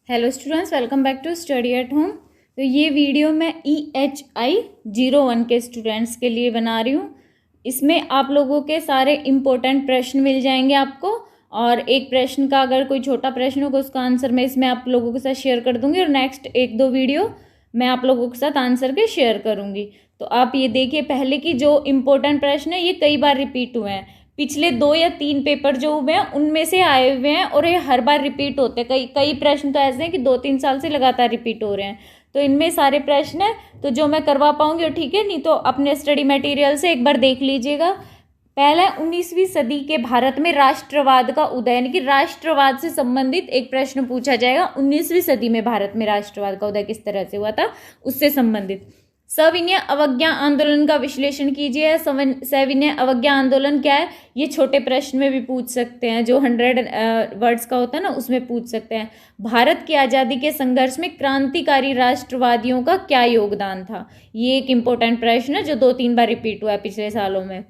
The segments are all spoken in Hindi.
Hello students, welcome back to study at home. तो ये वीडियो मैं EHI 01 के स्टूडेंट्स के लिए बना रही हूँ। इसमें आप लोगों के सारे इम्पोर्टेंट प्रश्न मिल जाएंगे आपको, और एक प्रश्न का अगर कोई छोटा प्रश्न होगा उसका आंसर मैं इसमें आप लोगों के साथ शेयर कर दूंगी, और नेक्स्ट एक दो वीडियो मैं आप लोगों के साथ आंसर के शेयर करूँगी। तो आप ये देखिए, पहले की जो इम्पोर्टेंट प्रश्न है ये कई बार रिपीट हुए हैं। पिछले 2 या 3 पेपर जो हुए हैं उनमें से आए हुए हैं, और ये हर बार रिपीट होते हैं। कई प्रश्न तो ऐसे हैं कि 2-3 साल से लगातार रिपीट हो रहे हैं। तो इनमें सारे प्रश्न हैं, तो जो मैं करवा पाऊंगी वो ठीक है, नहीं तो अपने स्टडी मटेरियल से एक बार देख लीजिएगा। पहला 19वीं सदी के भारत में राष्ट्रवाद का उदय, यानी कि राष्ट्रवाद से संबंधित एक प्रश्न पूछा जाएगा। 19वीं सदी में भारत में राष्ट्रवाद का उदय किस तरह से हुआ था, उससे संबंधित। सविनय अवज्ञा आंदोलन का विश्लेषण कीजिए। सविनय अवज्ञा आंदोलन क्या है, ये छोटे प्रश्न में भी पूछ सकते हैं, जो 100 वर्ड्स का होता है ना, उसमें पूछ सकते हैं। भारत की आज़ादी के संघर्ष में क्रांतिकारी राष्ट्रवादियों का क्या योगदान था, ये एक इम्पोर्टेंट प्रश्न है जो 2-3 बार रिपीट हुआ है पिछले सालों में।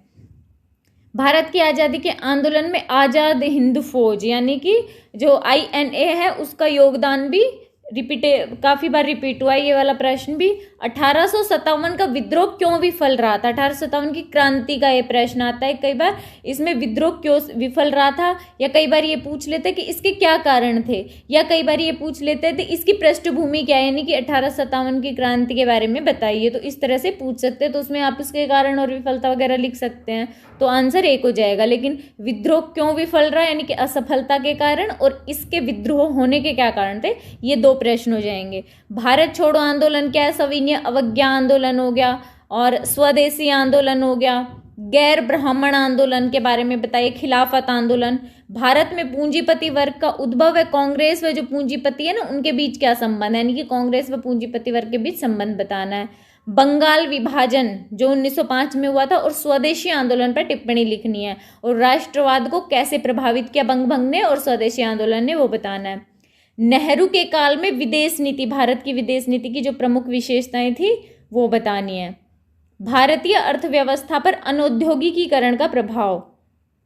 भारत की आज़ादी के आंदोलन में आज़ाद हिंद फौज, यानी कि जो INA है, उसका योगदान भी काफ़ी बार रिपीट हुआ है ये वाला प्रश्न भी। 1857 का विद्रोह क्यों विफल रहा था, 1857 की क्रांति का ये प्रश्न आता है कई बार। इसमें विद्रोह क्यों विफल रहा था, या कई बार ये पूछ लेते कि इसके क्या कारण थे, या कई बार ये पूछ लेते थे इसकी पृष्ठभूमि क्या है, यानी कि 1857 की क्रांति के बारे में बताइए। तो इस तरह से पूछ सकते हैं, तो उसमें आप इसके कारण और विफलता वगैरह लिख सकते हैं, तो आंसर एक हो जाएगा। लेकिन विद्रोह क्यों विफल रहा, यानी कि असफलता के कारण, और इसके विद्रोह होने के क्या कारण थे, ये 2 प्रश्न हो जाएंगे। भारत छोड़ो आंदोलन क्या है, सविनय अवज्ञा आंदोलन हो गया, और स्वदेशी आंदोलन हो गया। गैर ब्राह्मण आंदोलन के बारे में बताइए, खिलाफत आंदोलन। भारत में पूंजीपति वर्ग का उद्भव है, कांग्रेस व जो पूंजीपति है ना उनके बीच क्या संबंध है, यानी कि कांग्रेस व पूंजीपति वर्ग के बीच संबंध बताना है। बंगाल विभाजन जो 1905 में हुआ था, और स्वदेशी आंदोलन पर टिप्पणी लिखनी है, और राष्ट्रवाद को कैसे प्रभावित किया बंग भंग ने और स्वदेशी आंदोलन ने, वो बताना है। नेहरू के काल में विदेश नीति, भारत की विदेश नीति की जो प्रमुख विशेषताएं थी वो बतानी है। भारतीय अर्थव्यवस्था पर अनौद्योगिकीकरण का प्रभाव,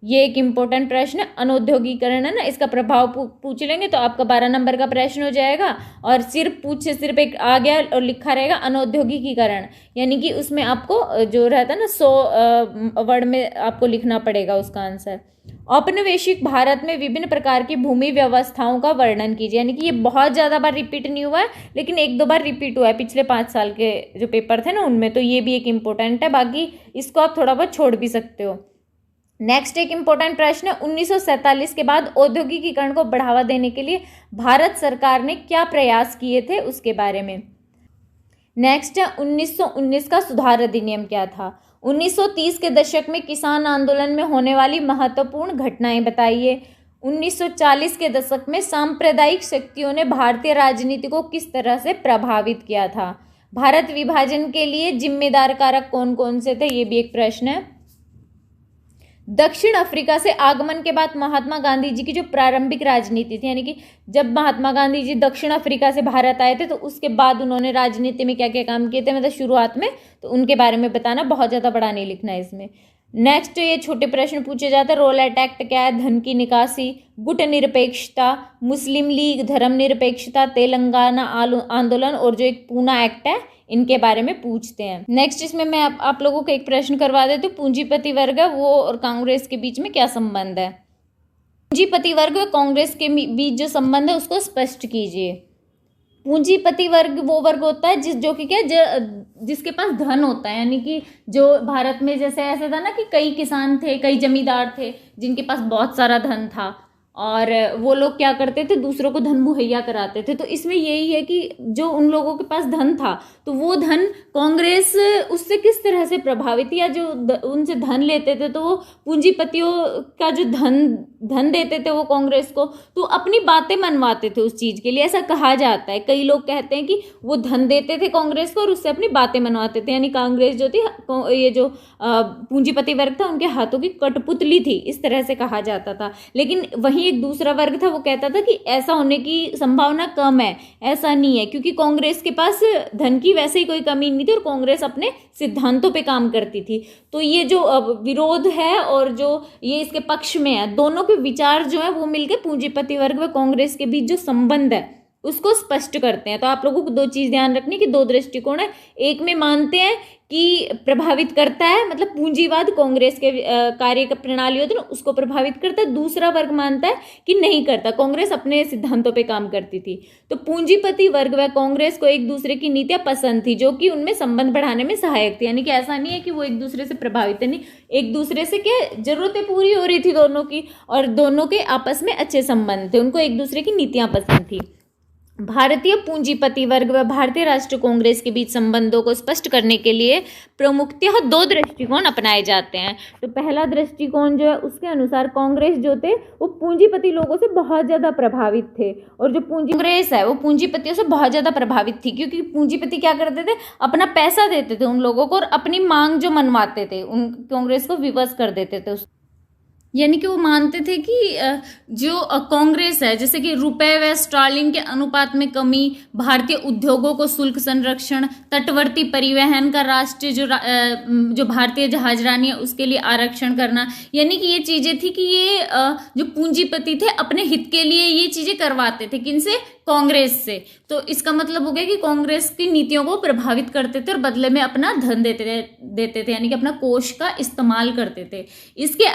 ये एक इम्पोर्टेंट प्रश्न है। अनौद्योगिकीकरण है ना, इसका प्रभाव पूछ लेंगे तो आपका 12 नंबर का प्रश्न हो जाएगा। और सिर्फ एक आ गया और लिखा रहेगा अनौद्योगिकीकरण, यानी कि उसमें आपको जो रहता है ना 100 वर्ड में आपको लिखना पड़ेगा उसका आंसर। औपनिवेशिक भारत में विभिन्न प्रकार की भूमि व्यवस्थाओं का वर्णन कीजिए, यानी कि ये बहुत ज़्यादा बार रिपीट नहीं हुआ है, लेकिन 1-2 बार रिपीट हुआ है पिछले 5 साल के जो पेपर थे ना उनमें, तो ये भी एक इम्पोर्टेंट है। बाकी इसको आप थोड़ा बहुत छोड़ भी सकते हो। नेक्स्ट एक इम्पोर्टेंट प्रश्न है, 1947 के बाद औद्योगिकीकरण को बढ़ावा देने के लिए भारत सरकार ने क्या प्रयास किए थे, उसके बारे में। नेक्स्ट है 1919 का सुधार अधिनियम क्या था। 1930 के दशक में किसान आंदोलन में होने वाली महत्वपूर्ण घटनाएं बताइए। 1940 के दशक में सांप्रदायिक शक्तियों ने भारतीय राजनीति को किस तरह से प्रभावित किया था। भारत विभाजन के लिए जिम्मेदार कारक कौन कौन से थे, ये भी एक प्रश्न है। दक्षिण अफ्रीका से आगमन के बाद महात्मा गांधी जी की जो प्रारंभिक राजनीति थी, यानी कि जब महात्मा गांधी जी दक्षिण अफ्रीका से भारत आए थे तो उसके बाद उन्होंने राजनीति में क्या क्या काम किए थे, मतलब शुरुआत में, तो उनके बारे में बताना, बहुत ज़्यादा बड़ा नहीं लिखना है इसमें। नेक्स्ट ये छोटे प्रश्न पूछे जाते हैं। रोलेट एक्ट क्या है, धन की निकासी, गुट निरपेक्षता, मुस्लिम लीग, धर्मनिरपेक्षता, तेलंगाना आंदोलन, और जो एक पूना एक्ट है, इनके बारे में पूछते हैं। नेक्स्ट इसमें मैं आप लोगों को एक प्रश्न करवा देती हूँ, पूंजीपति वर्ग है वो और कांग्रेस के बीच में क्या संबंध है। पूंजीपति वर्ग व कांग्रेस के बीच जो संबंध है उसको स्पष्ट कीजिए। पूंजीपति वर्ग वो वर्ग होता है जो कि क्या, जिसके पास धन होता है, यानी कि जो भारत में जैसे ऐसे था ना कि कई किसान थे, कई जमींदार थे जिनके पास बहुत सारा धन था, और वो लोग क्या करते थे, दूसरों को धन मुहैया कराते थे। तो इसमें यही है कि जो उन लोगों के पास धन था, तो वो धन कांग्रेस उससे किस तरह से प्रभावित, या जो उनसे धन लेते थे तो वो पूंजीपतियों का जो धन देते थे वो कांग्रेस को, तो अपनी बातें मनवाते थे उस चीज़ के लिए, ऐसा कहा जाता है। कई लोग कहते हैं कि वो धन देते थे कांग्रेस को और उससे अपनी बातें मनवाते थे, यानी कांग्रेस जो थी, ये जो पूंजीपति वर्ग था, उनके हाथों की कठपुतली थी, इस तरह से कहा जाता था। लेकिन वहीं एक दूसरा वर्ग था, वो कहता था कि ऐसा होने की संभावना कम है, ऐसा नहीं है, क्योंकि कांग्रेस के पास धन की वैसे ही कोई कमी नहीं थी और कांग्रेस अपने सिद्धांतों पे काम करती थी। तो ये जो विरोध है और जो ये इसके पक्ष में है, दोनों के विचार जो है वो मिलकर पूंजीपति वर्ग व कांग्रेस के बीच जो संबंध है उसको स्पष्ट करते हैं। तो आप लोगों को दो चीज ध्यान रखनी कि दो दृष्टिकोण है, एक में मानते हैं कि प्रभावित करता है, मतलब पूंजीवाद कांग्रेस के कार्य का प्रणाली होती है ना उसको प्रभावित करता है, दूसरा वर्ग मानता है कि नहीं करता, कांग्रेस अपने सिद्धांतों पे काम करती थी। तो पूंजीपति वर्ग व कांग्रेस को एक दूसरे की नीतियां पसंद थी जो कि उनमें संबंध बढ़ाने में सहायक थी, यानी कि ऐसा नहीं है कि वो एक दूसरे से प्रभावित है, नहीं, एक दूसरे से क्या जरूरतें पूरी हो रही थी दोनों की, और दोनों के आपस में अच्छे संबंध थे, उनको एक दूसरे की नीतियां पसंद थी। भारतीय पूंजीपति वर्ग व भारतीय राष्ट्रीय कांग्रेस के बीच संबंधों को स्पष्ट करने के लिए प्रमुखतः दो दृष्टिकोण अपनाए जाते हैं। तो पहला दृष्टिकोण जो है उसके अनुसार कांग्रेस जो थे वो पूंजीपति लोगों से बहुत ज़्यादा प्रभावित थे, और जो कांग्रेस है वो पूंजीपतियों से बहुत ज़्यादा प्रभावित थी, क्योंकि पूंजीपति क्या करते थे, अपना पैसा देते थे उन लोगों को और अपनी मांग जो मनवाते थे उन कांग्रेस को विवश कर देते थे। यानी कि वो मानते थे कि जो कांग्रेस है, जैसे कि रुपए व स्टर्लिंग के अनुपात में कमी, भारतीय उद्योगों को शुल्क संरक्षण, तटवर्ती परिवहन का राष्ट्रीय जो भारतीय जहाजरानी है उसके लिए आरक्षण करना, यानी कि ये चीजें थी कि ये जो पूंजीपति थे अपने हित के लिए ये चीजें करवाते थे, किनसे, कांग्रेस से। तो इसका मतलब हो गया कि कांग्रेस की नीतियों को प्रभावित करते थे और बदले में अपना धन देते थे, यानी कि अपना कोष का इस्तेमाल करते थे। इसके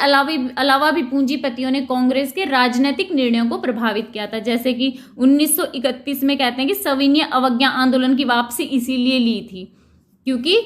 अलावा भी पूंजीपतियों ने कांग्रेस के राजनीतिक निर्णयों को प्रभावित किया था, जैसे कि 1931 में कहते हैं कि सविनय अवज्ञा आंदोलन की वापसी इसीलिए ली थी क्योंकि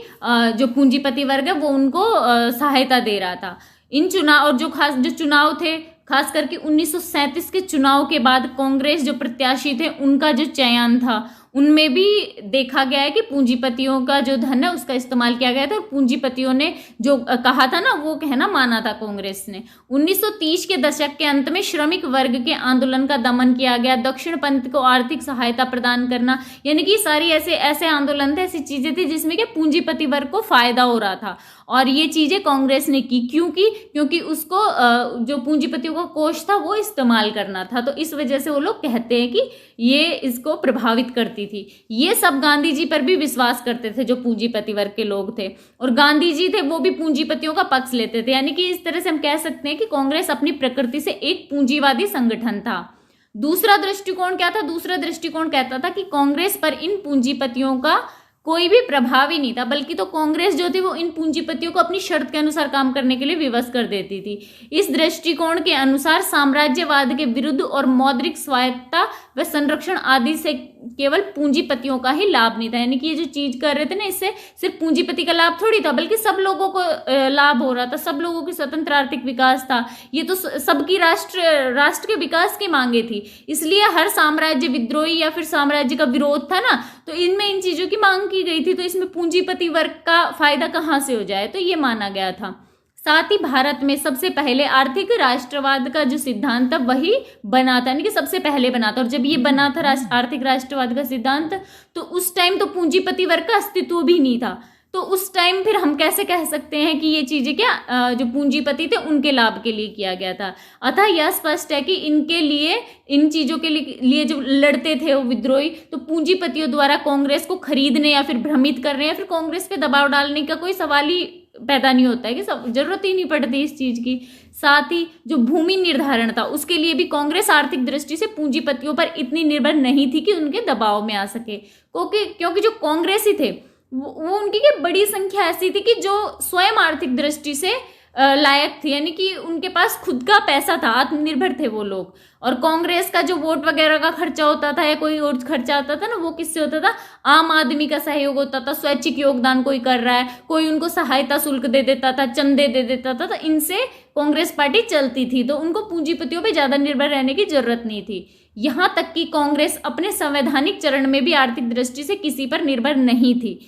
जो पूंजीपति वर्ग है वो उनको सहायता दे रहा था। इन चुनाव और जो चुनाव थे, खास करके 1937 के चुनाव के बाद कांग्रेस जो प्रत्याशी थे उनका जो चयन था उनमें भी देखा गया है कि पूंजीपतियों का जो धन है उसका इस्तेमाल किया गया था, और पूंजीपतियों ने जो कहा था ना वो कहना माना था कांग्रेस ने। 1930 के दशक के अंत में श्रमिक वर्ग के आंदोलन का दमन किया गया, दक्षिण पंथ को आर्थिक सहायता प्रदान करना, यानी कि सारी ऐसे आंदोलन थे, ऐसी चीजें थी जिसमें कि पूंजीपति वर्ग को फायदा हो रहा था, और ये चीजें कांग्रेस ने की क्योंकि उसको जो पूंजीपतियों का कोष था वो इस्तेमाल करना था। तो इस वजह से वो लोग कहते हैं कि ये इसको प्रभावित करती थी। ये सब गांधी जी पर भी विश्वास करते थे जो पूंजीपति वर्ग के लोग थे, और गांधी जी थे वो भी पूंजीपतियों का पक्ष लेते थे, यानी कि इस तरह से हम कह सकते हैं कि कांग्रेस अपनी प्रकृति से एक पूंजीवादी संगठन था। दूसरा दृष्टिकोण क्या था, दूसरा दृष्टिकोण कहता था कि कांग्रेस पर इन पूंजीपतियों का कोई भी प्रभाव ही नहीं था, बल्कि तो कांग्रेस जो थी वो इन पूंजीपतियों को अपनी शर्त के अनुसार काम करने के लिए विवश कर देती थी। इस दृष्टिकोण के अनुसार साम्राज्यवाद के विरुद्ध और मौद्रिक स्वायत्तता व संरक्षण आदि से केवल पूंजीपतियों का ही लाभ नहीं था, यानी कि ये जो चीज कर रहे थे ना इससे सिर्फ पूंजीपति का लाभ थोड़ी था, बल्कि सब लोगों को लाभ हो रहा था, सब लोगों की स्वतंत्र आर्थिक विकास था। ये तो सबकी राष्ट्र के विकास की मांगे थी, इसलिए हर साम्राज्य विद्रोही या फिर साम्राज्य का विरोध था ना, तो इनमें इन चीजों की मांग की गई थी, तो इसमें पूंजीपति वर्ग का फायदा कहाँ से हो जाए, तो ये माना गया था। साथ ही भारत में सबसे पहले आर्थिक राष्ट्रवाद का जो सिद्धांत था वही बना था, यानी कि सबसे पहले बना था, और जब ये बना था आर्थिक राष्ट्रवाद का सिद्धांत तो उस टाइम तो पूंजीपति वर्ग का अस्तित्व भी नहीं था। तो उस टाइम फिर हम कैसे कह सकते हैं कि ये चीजें क्या जो पूंजीपति थे उनके लाभ के लिए किया गया था। अतः यह स्पष्ट है कि इनके लिए इन चीजों के लिए जो लड़ते थे वो विद्रोही, तो पूंजीपतियों द्वारा कांग्रेस को खरीदने या फिर भ्रमित करने या फिर कांग्रेस पे दबाव डालने का कोई सवाल ही पैदा नहीं होता है, कि सब जरूरत ही नहीं पड़ती इस चीज की। साथ ही जो भूमि निर्धारण था उसके लिए भी कांग्रेस आर्थिक दृष्टि से पूंजीपतियों पर इतनी निर्भर नहीं थी कि उनके दबाव में आ सके, क्योंकि जो कांग्रेसी थे वो उनकी बड़ी संख्या ऐसी थी कि जो स्वयं आर्थिक दृष्टि से लायक थी, यानी कि उनके पास खुद का पैसा था, आत्मनिर्भर थे वो लोग। और कांग्रेस का जो वोट वगैरह का खर्चा होता था या कोई और खर्चा होता था ना, वो किससे होता था, आम आदमी का सहयोग होता था, स्वैच्छिक योगदान कोई कर रहा है, कोई उनको सहायता शुल्क दे देता था, चंदे दे देता था, तो इनसे कांग्रेस पार्टी चलती थी, तो उनको पूंजीपतियों पे ज्यादा निर्भर रहने की जरूरत नहीं थी। यहां तक कि कांग्रेस अपने संवैधानिक चरण में भी आर्थिक दृष्टि से किसी पर निर्भर नहीं थी।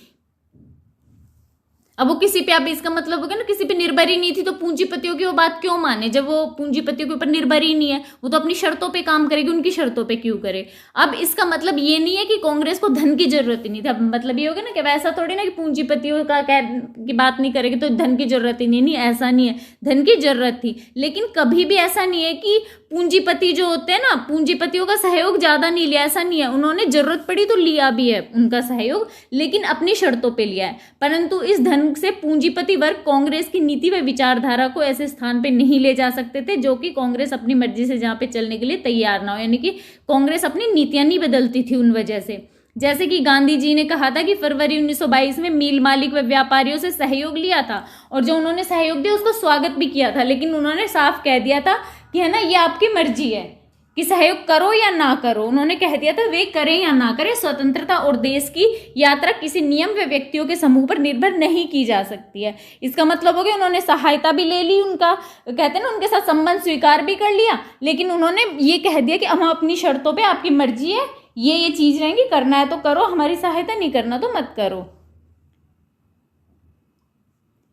अब वो किसी पे, अब इसका मतलब हो गया ना किसी पे निर्भर ही नहीं थी, तो पूंजीपतियों की वो बात क्यों माने, जब वो पूंजीपतियों के ऊपर निर्भर ही नहीं है, वो तो अपनी शर्तों पे काम करेगी, उनकी शर्तों पे क्यों करे। अब इसका मतलब ये नहीं है कि कांग्रेस को धन की जरूरत ही नहीं थी। अब मतलब ये हो गया ना कि वैसा थोड़ी ना कि पूंजीपतियों की बात नहीं करेगी तो धन की जरूरत ही नहीं, ऐसा नहीं है, धन की जरूरत थी, लेकिन कभी भी ऐसा नहीं है कि पूंजीपति जो होते हैं ना, पूंजीपतियों का सहयोग ज्यादा नहीं लिया, ऐसा नहीं है, उन्होंने जरूरत पड़ी तो लिया भी है उनका सहयोग, लेकिन अपनी शर्तों पे लिया है। परंतु इस धन ढंग से पूंजीपति वर्ग कांग्रेस की नीति व विचारधारा को ऐसे स्थान पे नहीं ले जा सकते थे जो कि कांग्रेस अपनी मर्जी से जहाँ पे चलने के लिए तैयार ना हो, यानी कि कांग्रेस अपनी नीतियां नहीं बदलती थी उन वजह से। जैसे कि गांधी जी ने कहा था कि फरवरी 1922 में मिल मालिक व व्यापारियों से सहयोग लिया था और जो उन्होंने सहयोग दिया उसका स्वागत भी किया था, लेकिन उन्होंने साफ कह दिया था कि है ना, ये आपकी मर्जी है कि सहयोग करो या ना करो। उन्होंने कह दिया था वे करें या ना करें, स्वतंत्रता और देश की यात्रा किसी नियम व व्यक्तियों के समूह पर निर्भर नहीं की जा सकती है। इसका मतलब हो गया उन्होंने सहायता भी ले ली, उनका कहते हैं ना उनके साथ संबंध स्वीकार भी कर लिया, लेकिन उन्होंने ये कह दिया कि हम अपनी शर्तों पे, आपकी मर्जी है, ये चीज रहेंगी, करना है तो करो, हमारी सहायता नहीं करना तो मत करो।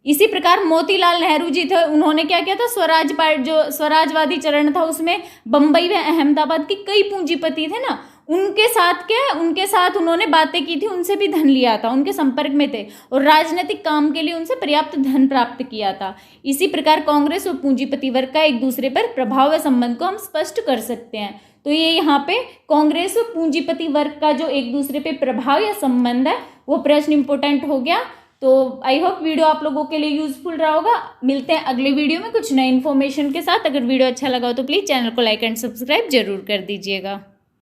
इसी प्रकार मोतीलाल नेहरू जी थे, उन्होंने क्या किया था, स्वराज पार्टी जो स्वराजवादी चरण था उसमें बंबई व अहमदाबाद के कई पूंजीपति थे ना, उनके साथ उन्होंने बातें की थी, उनसे भी धन लिया था, उनके संपर्क में थे और राजनीतिक काम के लिए उनसे पर्याप्त धन प्राप्त किया था। इसी प्रकार कांग्रेस और पूंजीपति वर्ग का एक दूसरे पर प्रभाव व संबंध को हम स्पष्ट कर सकते हैं। तो ये यहाँ पे कांग्रेस और पूंजीपति वर्ग का जो एक दूसरे पे प्रभाव या संबंध है वो प्रश्न इंपोर्टेंट हो गया। तो आई होप वीडियो आप लोगों के लिए यूजफुल रहा होगा। मिलते हैं अगले वीडियो में कुछ नए इन्फॉर्मेशन के साथ। अगर वीडियो अच्छा लगा हो तो प्लीज़ चैनल को लाइक एंड सब्सक्राइब जरूर कर दीजिएगा।